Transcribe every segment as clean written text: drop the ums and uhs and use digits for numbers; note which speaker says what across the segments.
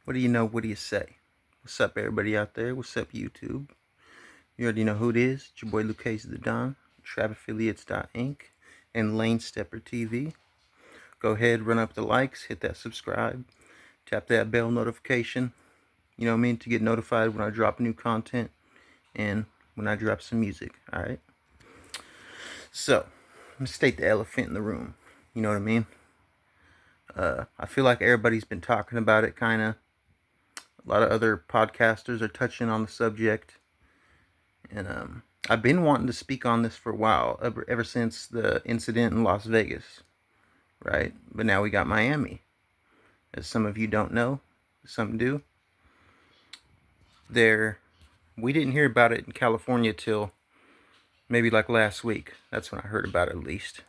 Speaker 1: What do you know? What do you say? What's up, everybody out there? What's up, YouTube? You already know who it is. It's your boy Lucas the Don, TrapAffiliates.inc, and Lane Stepper TV. Go ahead, run up the likes, hit that subscribe, tap that bell notification, you know what I mean, to get notified when I drop new content and when I drop some music, alright? So, I'm gonna state the elephant in the room, you know what I mean? I feel like everybody's been talking about it, kinda. A lot of other podcasters are touching on the subject. And I've been wanting to speak on this for a while, ever since the incident in Las Vegas, right? But now we got Miami. As some of you don't know, some do. We didn't hear about it in California till maybe like last week. That's when I heard about it, at least.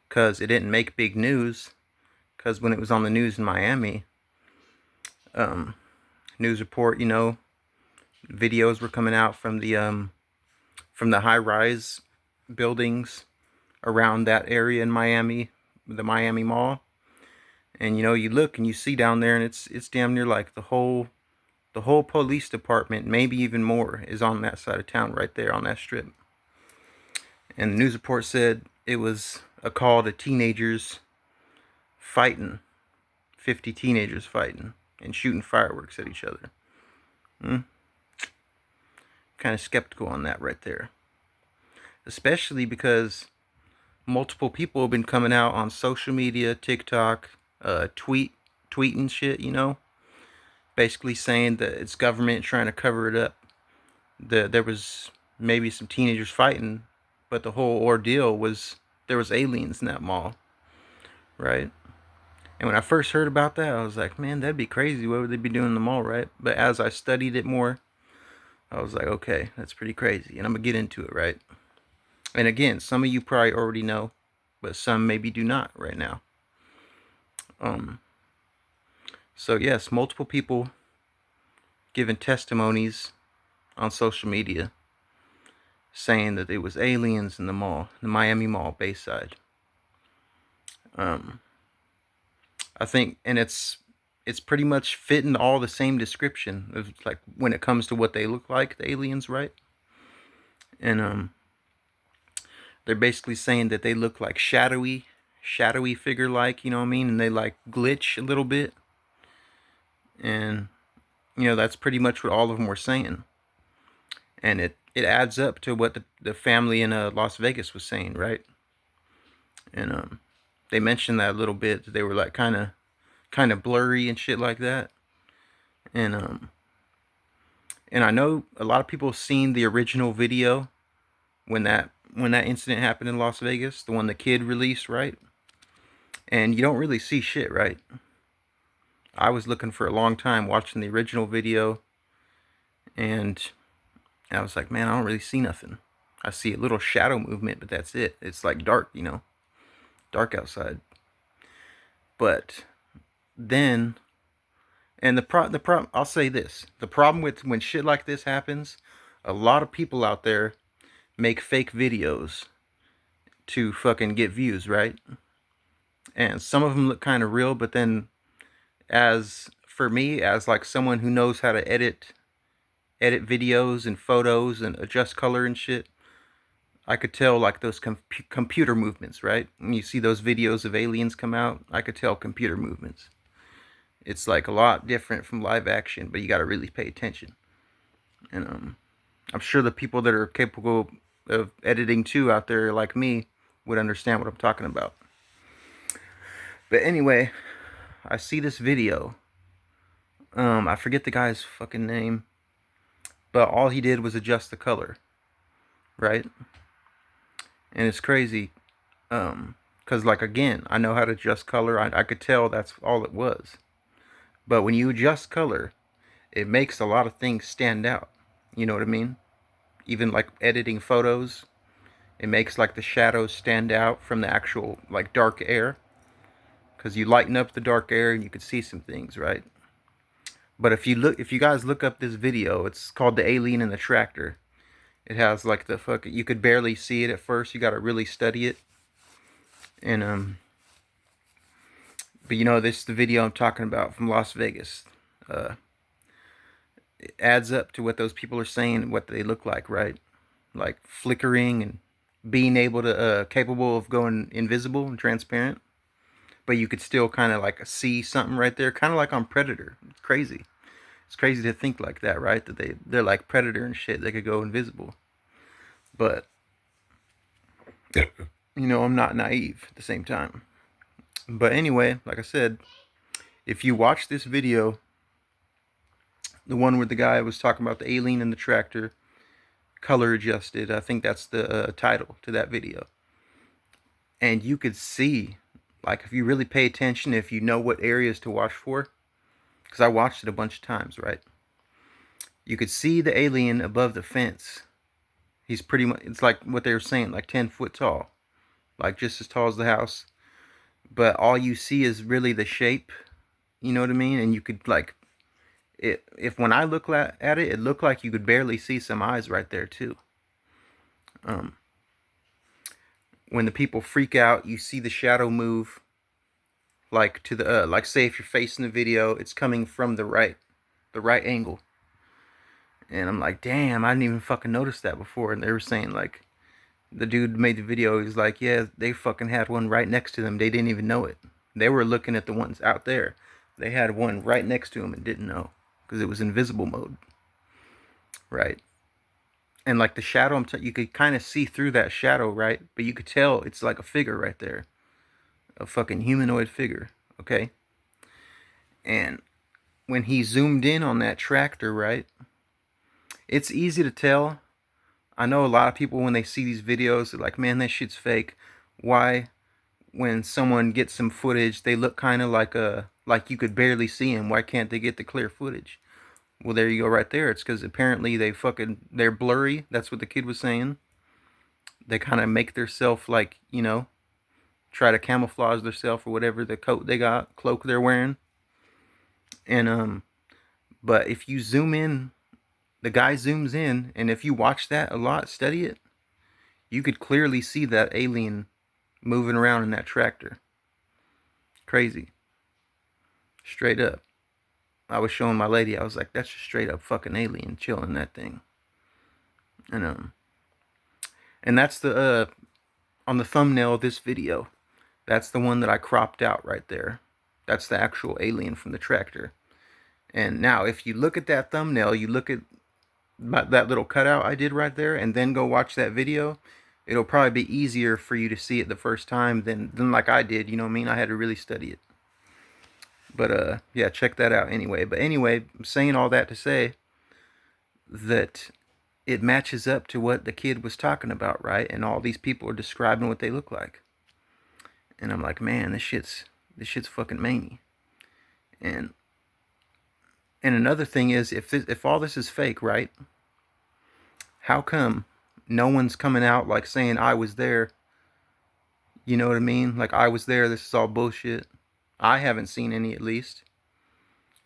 Speaker 1: Because it didn't make big news. Because when it was on the news in Miami, news report, videos were coming out from the high-rise buildings around that area in Miami, the Miami Mall. And you look and you see down there, and it's damn near like the whole police department, maybe even more, is on that side of town right there on that strip. And the news report said it was a call to teenagers fighting, 50 teenagers fighting and shooting fireworks at each other. Kind of skeptical on that right there. Especially because multiple people have been coming out on social media, TikTok, tweeting shit, basically saying that it's government trying to cover it up. There was maybe some teenagers fighting, but the whole ordeal was there was aliens in that mall, right? And when I first heard about that, I was like, man, that'd be crazy. What would they be doing in the mall, right? But as I studied it more, I was like, okay, that's pretty crazy. And I'm going to get into it, right? And again, some of you probably already know, but some maybe do not right now. So yes, multiple people giving testimonies on social media saying that it was aliens in the mall, the Miami Mall, Bayside. I think, and it's pretty much fitting all the same description of, like, when it comes to what they look like, the aliens, right? And they're basically saying that they look like shadowy figure-like, you know what I mean? And they like glitch a little bit. And that's pretty much what all of them were saying. And it adds up to what the family in Las Vegas was saying, right? And they mentioned that a little bit. They were like kind of blurry and shit like that. And I know a lot of people have seen the original video when that incident happened in Las Vegas, the one the kid released, right? And you don't really see shit, right? I was looking for a long time watching the original video, and I was like, man, I don't really see nothing. I see a little shadow movement, but that's it. It's like dark, dark outside. But then, and the problem, I'll say this: the problem with when shit like this happens, a lot of people out there make fake videos to fucking get views, right? And some of them look kind of real, but then, for me, as like someone who knows how to edit videos and photos and adjust color and shit, I could tell like those computer movements, right? When you see those videos of aliens come out, I could tell computer movements. It's like a lot different from live action, but you got to really pay attention. And I'm sure the people that are capable of editing too out there, like me, would understand what I'm talking about. But anyway, I see this video. I forget the guy's fucking name, but all he did was adjust the color, right? And it's crazy, because, like, again, I know how to adjust color. I could tell that's all it was. But when you adjust color, it makes a lot of things stand out. You know what I mean? Even like editing photos, it makes like the shadows stand out from the actual like dark air, because you lighten up the dark air and you can see some things, right? But if you guys look up this video, it's called The Alien in the Tractor. It has like you could barely see it at first. You got to really study it. And but this is the video I'm talking about from Las Vegas. it adds up to what those people are saying, what they look like, right? Like flickering and being able to capable of going invisible and transparent, but you could still kind of like see something right there, kind of like on Predator. It's crazy. It's crazy to think like that, right? That they're like Predator and shit. They could go invisible, but I'm not naive at the same time. But anyway, like I said, if you watch this video, the one where the guy was talking about the alien in the tractor, color adjusted, I think that's the title to that video. And you could see, like, if you really pay attention, if you know what areas to watch for, because I watched it a bunch of times, right? You could see the alien above the fence. He's pretty much, it's like what they were saying, like 10 foot tall, like just as tall as the house. But all you see is really the shape, you know what I mean? And you could, like, if when I look at it, it looked like you could barely see some eyes right there too. When the people freak out, you see the shadow move, like to the like, say if you're facing the video, it's coming from the right angle. And I'm like, damn, I didn't even fucking notice that before. And they were saying, like, the dude made the video, he's like, yeah, they fucking had one right next to them, they didn't even know it. They were looking at the ones out there, they had one right next to them and didn't know, because it was invisible mode, right? And like the shadow, you could kind of see through that shadow, right? But you could tell it's like a figure right there, a fucking humanoid figure, okay? And when he zoomed in on that tractor, right, it's easy to tell. I know a lot of people, when they see these videos, they're like, man, that shit's fake. Why, when someone gets some footage, they look kind of like you could barely see them? Why can't they get the clear footage? Well, there you go right there. It's because apparently they're blurry. That's what the kid was saying. They kind of make theirself, like, try to camouflage theirself or whatever, the coat they got, cloak they're wearing. And but if you zoom in, the guy zooms in, and if you watch that a lot, study it, you could clearly see that alien moving around in that tractor. Crazy. Straight up. I was showing my lady, I was like, that's just straight up fucking alien chilling in that thing. And that's the on the thumbnail of this video. That's the one that I cropped out right there. That's the actual alien from the tractor. And now, if you look at that thumbnail, you look at that little cutout I did right there, and then go watch that video, it'll probably be easier for you to see it the first time than like I did. You know what I mean? I had to really study it. But yeah, check that out anyway. But anyway, I'm saying all that to say that it matches up to what the kid was talking about, right? And all these people are describing what they look like. And I'm like, man, this shit's fucking many. And another thing is, if all this is fake, right? How come no one's coming out like saying I was there? You know what I mean? Like, I was there, this is all bullshit. I haven't seen any, at least.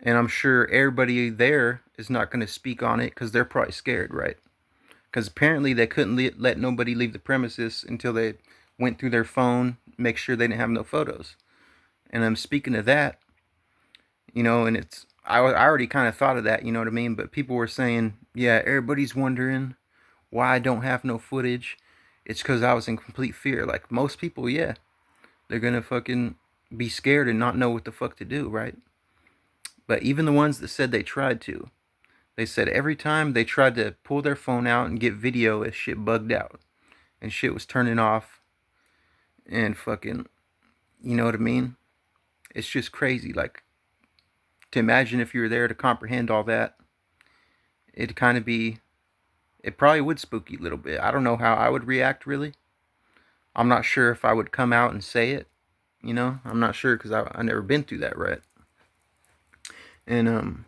Speaker 1: And I'm sure everybody there is not going to speak on it because they're probably scared, right? Because apparently they couldn't let nobody leave the premises until they went through their phone, make sure they didn't have no photos. And I'm speaking of that, and it's, I already kind of thought of that, you know what I mean? But people were saying, yeah, everybody's wondering why I don't have no footage. It's because I was in complete fear. Like most people, yeah, they're gonna fucking be scared and not know what the fuck to do, right? But even the ones that said they tried to, they said every time they tried to pull their phone out and get video, it shit bugged out and shit was turning off and fucking, you know what I mean? It's just crazy. Like, to imagine if you were there to comprehend all that, it probably would spook you a little bit. I don't know how I would react, really. I'm not sure if I would come out and say it, I'm not sure, because I never been through that, right? And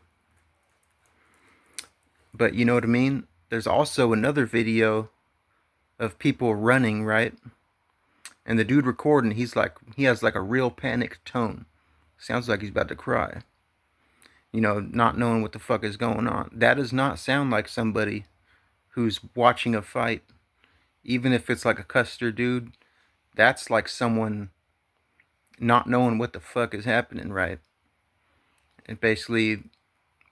Speaker 1: but you know what I mean? There's also another video of people running, right? And the dude recording, he has like a real panicked tone. Sounds like he's about to cry. Not knowing what the fuck is going on. That does not sound like somebody who's watching a fight. Even if it's like a Custer dude, that's like someone not knowing what the fuck is happening, right? And basically,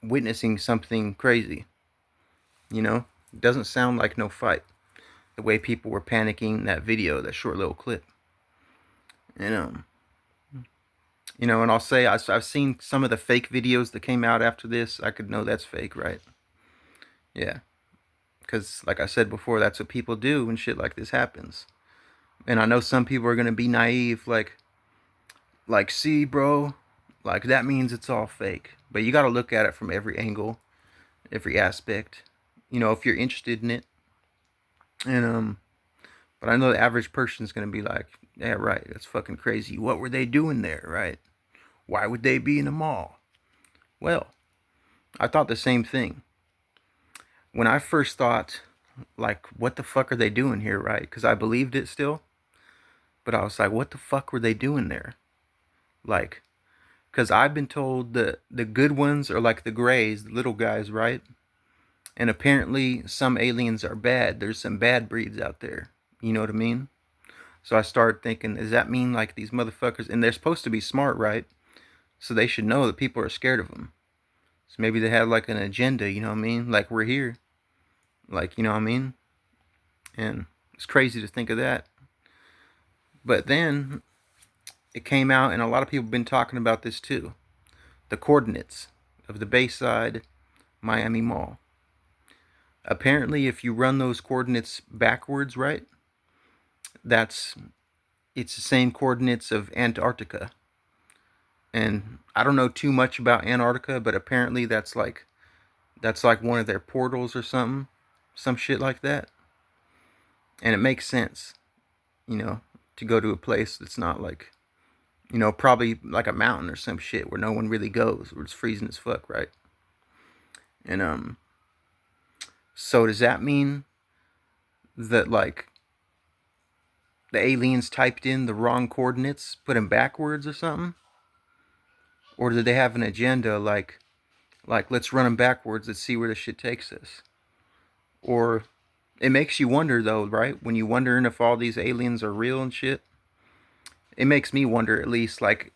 Speaker 1: witnessing something crazy. You know, it doesn't sound like no fight. The way people were panicking in that video, that short little clip. And and I'll say I've seen some of the fake videos that came out after this. I could know that's fake, right? Yeah, because like I said before, that's what people do when shit like this happens. And I know some people are gonna be naive, like, see, bro, like that means it's all fake. But you got to look at it from every angle, every aspect. If you're interested in it. And but I know the average person's gonna be like, yeah, right, that's fucking crazy. What were they doing there, right? Why would they be in a mall? Well, I thought the same thing. When I first thought, like, what the fuck are they doing here, right? Because I believed it still. But I was like, what the fuck were they doing there? Like, because I've been told the good ones are like the grays, the little guys, right? And apparently some aliens are bad. There's some bad breeds out there. You know what I mean? So I started thinking, does that mean like these motherfuckers, and they're supposed to be smart, right? So they should know that people are scared of them. So maybe they have like an agenda, you know what I mean? Like we're here. Like, you know what I mean? And it's crazy to think of that. But then it came out, and a lot of people have been talking about this too. The coordinates of the Bayside Miami Mall. Apparently, if you run those coordinates backwards, right, it's the same coordinates of Antarctica. And I don't know too much about Antarctica, but apparently that's like one of their portals or something, some shit like that. And it makes sense, you know, to go to a place that's not like, probably like a mountain or some shit where no one really goes, where it's freezing as fuck, right? And so does that mean that like the aliens typed in the wrong coordinates, put them backwards or something? Or did they have an agenda like let's run them backwards, let's see where this shit takes us? Or it makes you wonder though, right? When you wondering if all these aliens are real and shit, it makes me wonder at least, like,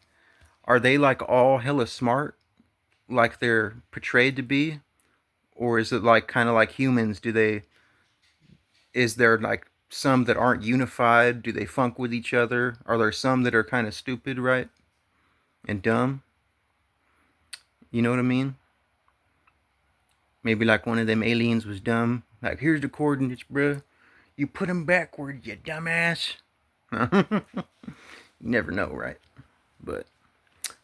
Speaker 1: are they like all hella smart like they're portrayed to be? Or is it like kind of like humans? Is there like some that aren't unified? Do they funk with each other? Are there some that are kind of stupid, right? And dumb? You know what I mean? Maybe like one of them aliens was dumb. Like, here's the coordinates, bruh. You put them backward, you dumbass. You never know, right? But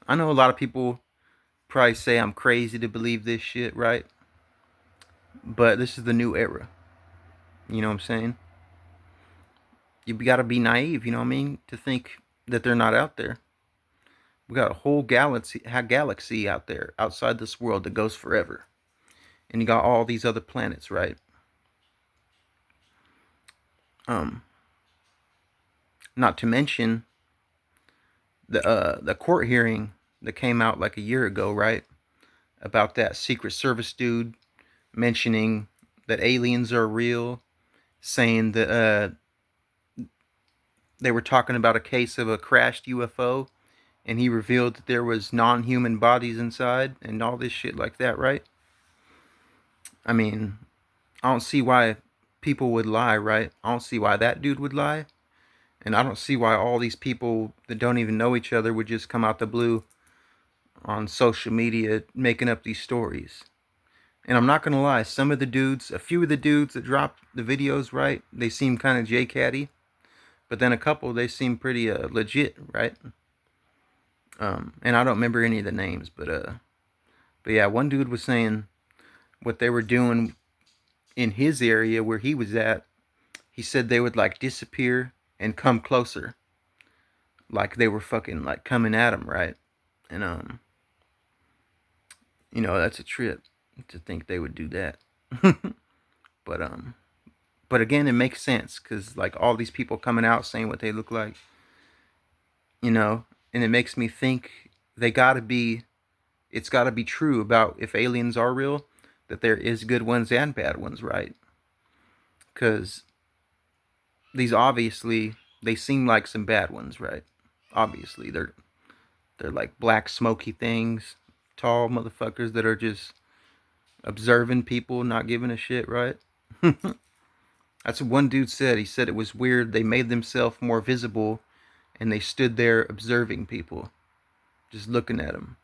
Speaker 1: I know a lot of people probably say I'm crazy to believe this shit, right? But this is the new era. You know what I'm saying? You gotta be naive, you know what I mean? To think that they're not out there. We got a whole galaxy out there, outside this world, that goes forever. And you got all these other planets, right? Um, Not to mention the court hearing that came out like a year ago, right? About that Secret Service dude mentioning that aliens are real, saying that they were talking about a case of a crashed UFO, and he revealed that there was non-human bodies inside and all this shit like that, right? I mean, I don't see why people would lie, right? I don't see why that dude would lie. And I don't see why all these people that don't even know each other would just come out the blue on social media making up these stories. And I'm not gonna lie, a few of the dudes that dropped the videos, right, they seem kind of J-catty. But then a couple, they seem pretty legit, right? And I don't remember any of the names, but yeah, one dude was saying what they were doing in his area where he was at. He said they would like disappear and come closer, like they were fucking like coming at him, right? And that's a trip to think they would do that. but but again, it makes sense because like all these people coming out saying what they look like, and it makes me think they gotta be. It's gotta be true about if aliens are real, that there is good ones and bad ones, right? Because these obviously they seem like some bad ones, right? Obviously, they're like black smoky things, tall motherfuckers that are just observing people, not giving a shit, right? That's what one dude said. He said it was weird. They made themselves more visible and they stood there observing people, just looking at them.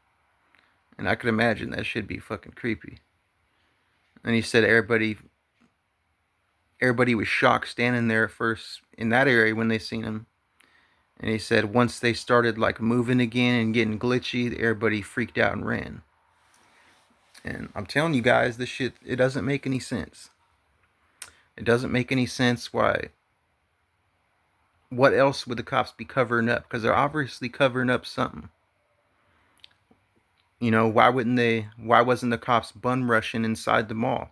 Speaker 1: And I could imagine that should be fucking creepy. And he said everybody was shocked standing there at first in that area when they seen him. And he said once they started like moving again and getting glitchy, everybody freaked out and ran. And I'm telling you guys, this shit, it doesn't make any sense. It doesn't make any sense why. What else would the cops be covering up? Because they're obviously covering up something. You know, why wouldn't they? Why wasn't the cops bum rushing inside the mall?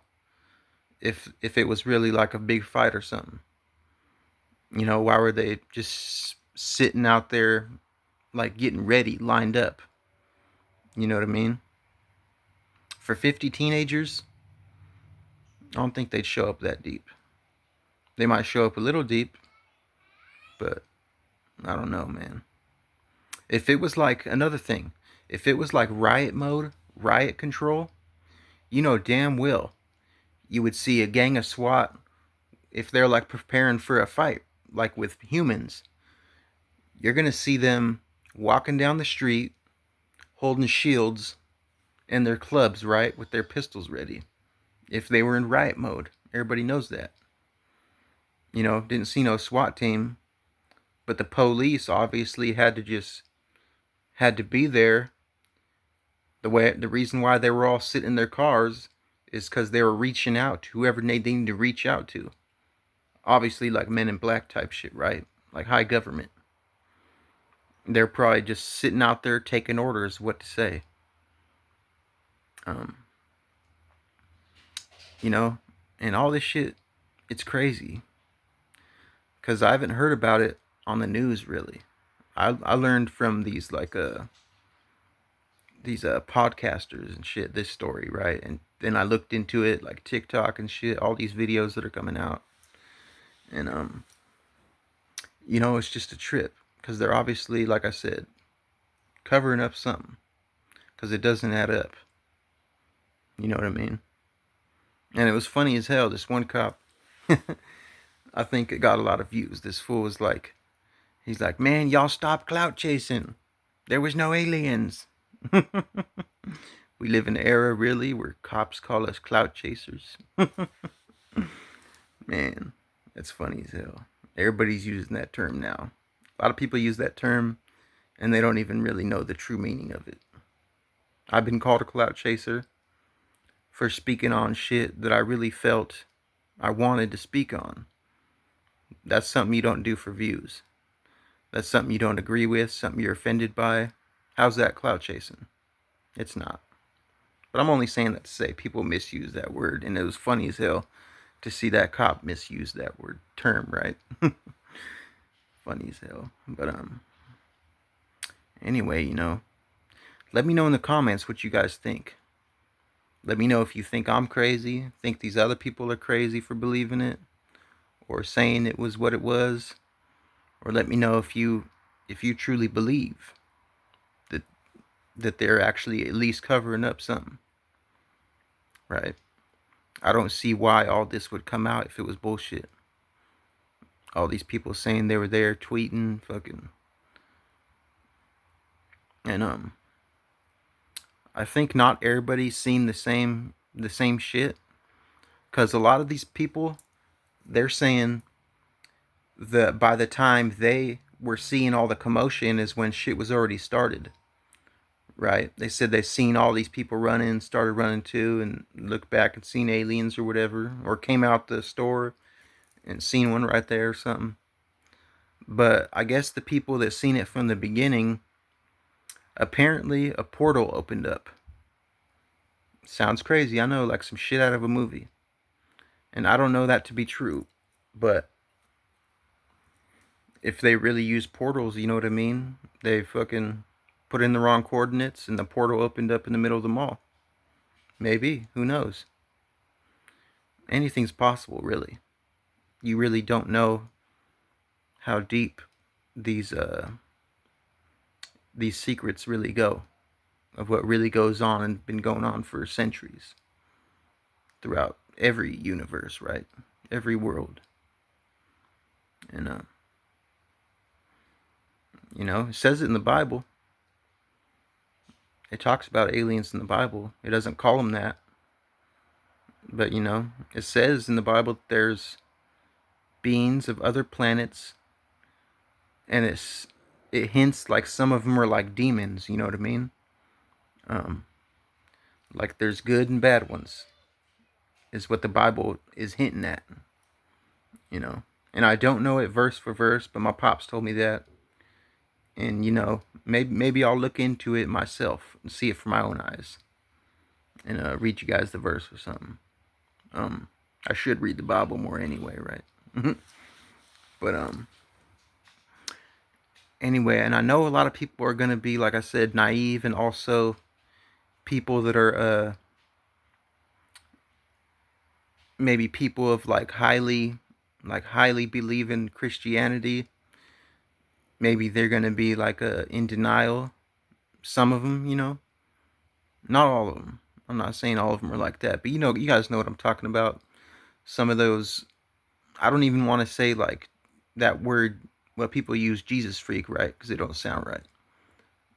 Speaker 1: If it was really like a big fight or something. You know, why were they just sitting out there like getting ready, lined up? You know what I mean? For 50 teenagers, I don't think they'd show up that deep. They might show up a little deep, but I don't know, man. If it was like another thing, if it was like riot mode, riot control, you know damn well you would see a gang of SWAT if they're like preparing for a fight, like with humans. You're gonna see them walking down the street, holding shields and their clubs, right, with their pistols ready. If they were in riot mode, everybody knows that. You know, didn't see no SWAT team, but the police obviously had to be there. The reason why they were all sitting in their cars is because they were reaching out to whoever they needed to reach out to. Obviously, like Men in Black type shit, right? Like high government. They're probably just sitting out there taking orders what to say. Um, you know, and all this shit, it's crazy. Because I haven't heard about it on the news really. I learned from these podcasters and shit this story, right? And then I looked into it like TikTok and shit, all these videos that are coming out. And you know, it's just a trip because they're obviously, like I said, covering up something because it doesn't add up. You know what I mean? And it was funny as hell. This one cop, I think it got a lot of views. This fool was like, he's like, man, y'all stop clout chasing. There was no aliens. We live in an era, really, where cops call us clout chasers. Man, that's funny as hell. Everybody's using that term now. A lot of people use that term, and they don't even really know the true meaning of it. I've been called a clout chaser for speaking on shit that I really felt I wanted to speak on. That's something you don't do for views. That's something you don't agree with, something you're offended by. How's that clout chasing? It's not. But I'm only saying that to say people misuse that word, and it was funny as hell to see that cop misuse that word term, right? Funny as hell. But anyway, you know, let me know in the comments what you guys think. Let me know if you think I'm crazy, think these other people are crazy for believing it, or saying it was what it was, or let me know if you truly believe that they're actually at least covering up something, right? I don't see why all this would come out if it was bullshit. All these people saying they were there tweeting, fucking, and I think not everybody's seen the same shit, because a lot of these people, they're saying that by the time they were seeing all the commotion is when shit was already started. Right? They said they seen all these people running, started running too, and looked back and seen aliens or whatever, or came out the store and seen one right there or something. But I guess the people that seen it from the beginning, apparently a portal opened up. Sounds crazy, I know, like some shit out of a movie. And I don't know that to be true, but if they really use portals, you know what I mean? They fucking put in the wrong coordinates and the portal opened up in the middle of the mall. Maybe, who knows? Anything's possible, really. You really don't know how deep these secrets really go, of what really goes on and been going on for centuries. throughout every universe, right? Every world. And it says it in the Bible. It talks about aliens in the Bible. It doesn't call them that, but it says in the Bible that there's beings of other planets, and it hints like some of them are like demons. You know what I mean? Um, like there's good and bad ones, is what the Bible is hinting at. You know, and I don't know it verse for verse, but my pops told me that, and maybe I'll look into it myself and see it from my own eyes, and read you guys the verse or something. Um, I should read the Bible more anyway, right? But anyway, and I know a lot of people are gonna be, like I said, naive, and also people that are maybe people of highly believe in Christianity. Maybe they're gonna be like in denial. Some of them, not all of them. I'm not saying all of them are like that, but you guys know what I'm talking about. Some of those, I don't even want to say like that word. Well, people use Jesus freak, right? Because it don't sound right.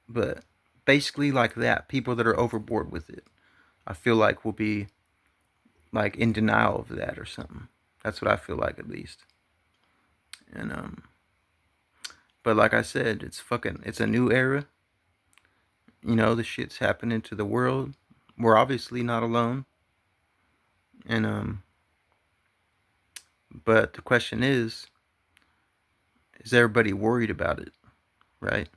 Speaker 1: But basically, like that, people that are overboard with it, I feel like will be like in denial of that or something. That's what I feel like, at least. And but like I said, it's a new era. The shit's happening to the world. We're obviously not alone. And but the question is everybody worried about it, right?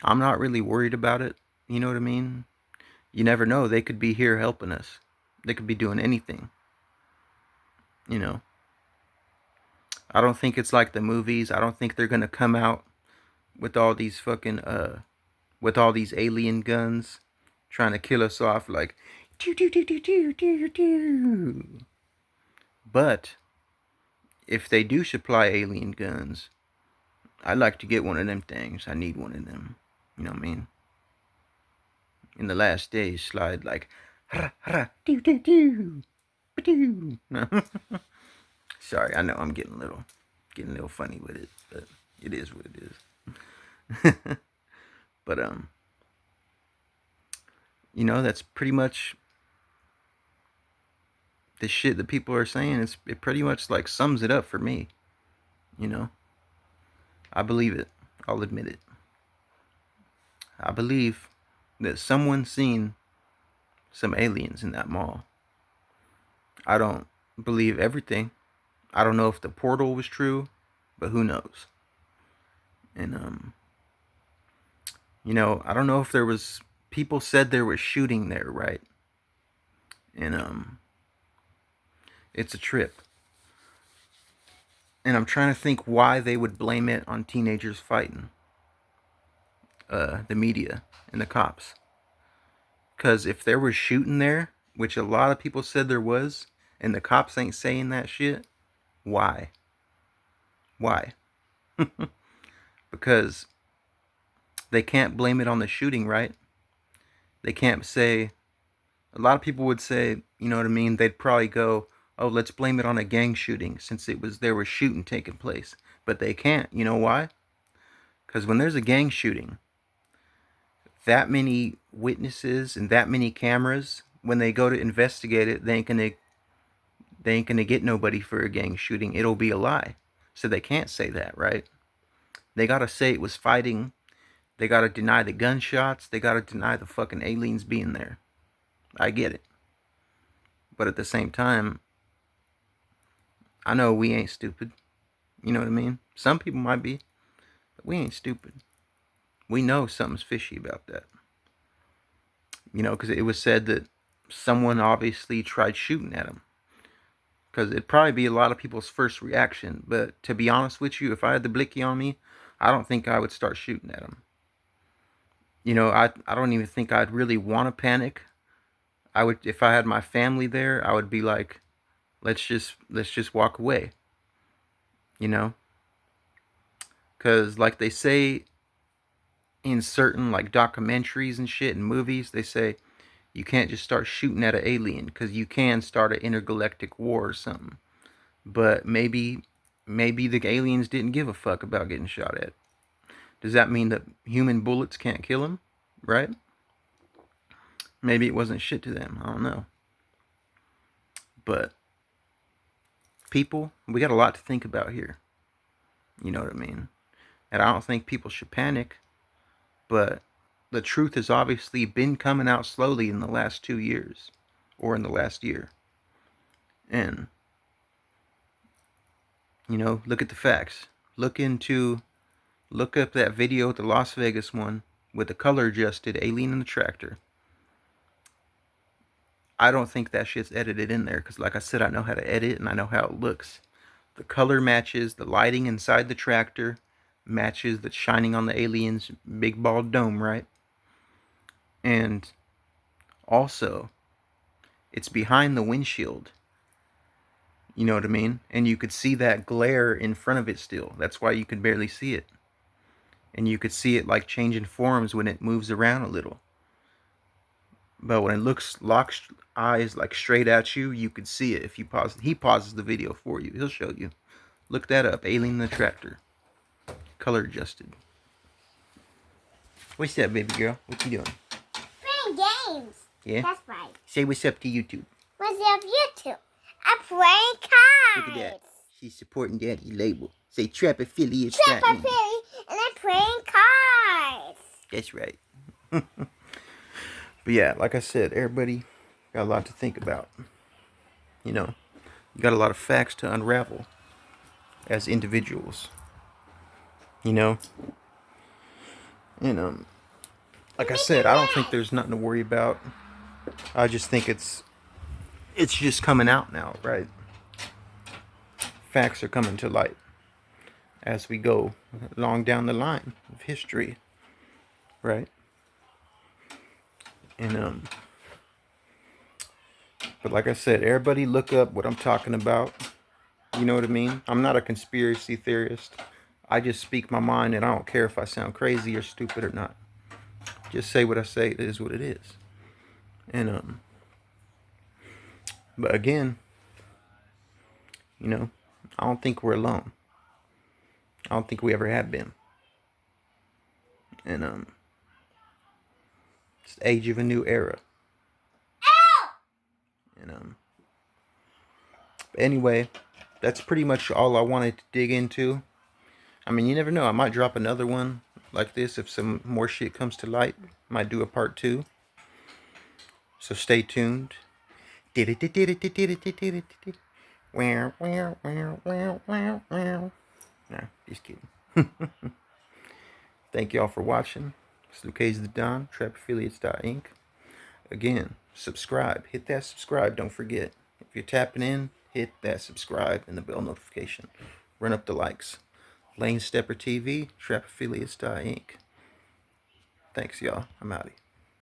Speaker 1: I'm not really worried about it. You know what I mean? You never know. They could be here helping us. They could be doing anything. You know. I don't think it's like the movies. I don't think they're gonna come out with all these fucking with all these alien guns trying to kill us off like doo doo doo doo doo doo doo. But if they do supply alien guns, I'd like to get one of them things. I need one of them. You know what I mean? In the last days, slide like hara hara doo doo doo doo. Sorry, I know I'm getting a little funny with it, but it is what it is. But that's pretty much the shit that people are saying. It pretty much like sums it up for me. You know, I believe it. I'll admit it. I believe that someone seen some aliens in that mall. I don't believe everything. I don't know if the portal was true, but who knows? And I don't know if there was people said there was shooting there, right? And it's a trip. And I'm trying to think why they would blame it on teenagers fighting. The media and the cops. Because if there was shooting there, which a lot of people said there was, and the cops ain't saying that shit, why? Why? Because they can't blame it on the shooting, right? They can't say. A lot of people would say, you know what I mean? They'd probably go, "Oh, let's blame it on a gang shooting since there was shooting taking place." But they can't. You know why? Because when there's a gang shooting, that many witnesses and that many cameras, when they go to investigate it, they ain't gonna get nobody for a gang shooting. It'll be a lie. So they can't say that, right? They gotta say it was fighting. They gotta deny the gunshots. They gotta deny the fucking aliens being there. I get it. But at the same time, I know we ain't stupid. You know what I mean? Some people might be, but we ain't stupid. We know something's fishy about that. Because it was said that someone obviously tried shooting at him. Because it'd probably be a lot of people's first reaction. But to be honest with you, if I had the blicky on me, I don't think I would start shooting at him. I don't even think I'd really want to panic. I would, if I had my family there, I would be like, let's just walk away. Because like they say in certain like documentaries and shit and movies, they say, You can't just start shooting at an alien, because you can start an intergalactic war or something. But maybe the aliens didn't give a fuck about getting shot at. Does that mean that human bullets can't kill them? Right? Maybe it wasn't shit to them. I don't know. But people, we got a lot to think about here. You know what I mean? And I don't think people should panic, but the truth has obviously been coming out slowly in the last 2 years, or in the last year. And, you know, look at the facts. Look up that video, the Las Vegas one, with the color adjusted alien in the tractor. I don't think that shit's edited in there, because like I said, I know how to edit and I know how it looks. The color matches, the lighting inside the tractor matches the shining on the alien's big bald dome, right? And also, it's behind the windshield. You know what I mean? And you could see that glare in front of it still. That's why you could barely see it. And you could see it like changing forms when it moves around a little. But when it locks eyes like straight at you, you could see it if you pause. He pauses the video for you. He'll show you. Look that up. Alien in the Tractor. Color adjusted. What's up, baby girl? What you doing?
Speaker 2: Playing games.
Speaker 1: Yeah?
Speaker 2: That's right.
Speaker 1: Say what's up to YouTube.
Speaker 2: What's up, YouTube? I'm playing cards.
Speaker 1: Look at that. She's supporting Daddy's label. Say Trap Affiliates.
Speaker 2: Trap Affiliates, and I'm playing cards.
Speaker 1: That's right. But yeah, like I said, everybody got a lot to think about. You know, you got a lot of facts to unravel as individuals. You know? And like I said, I don't think there's nothing to worry about. I just think it's just coming out now, right? Facts are coming to light as we go along down the line of history, right? And but like I said, everybody look up what I'm talking about. You know what I mean? I'm not a conspiracy theorist. I just speak my mind, and I don't care if I sound crazy or stupid or not. Just say what I say. It is what it is. And but again, you know, I don't think we're alone. I don't think we ever have been. And it's the age of a new era. And but anyway, that's pretty much all I wanted to dig into. I mean, you never know. I might drop another one like this if some more shit comes to light. Might do a part 2. So stay tuned. Nah, just kidding. Thank y'all for watching. It's Lucas the Don, TrapAffiliates.inc. Again, subscribe. Hit that subscribe. Don't forget. If you're tapping in, hit that subscribe and the bell notification. Run up the likes. Lane Stepper TV, TrapAffiliates.inc. Thanks, y'all. I'm outie.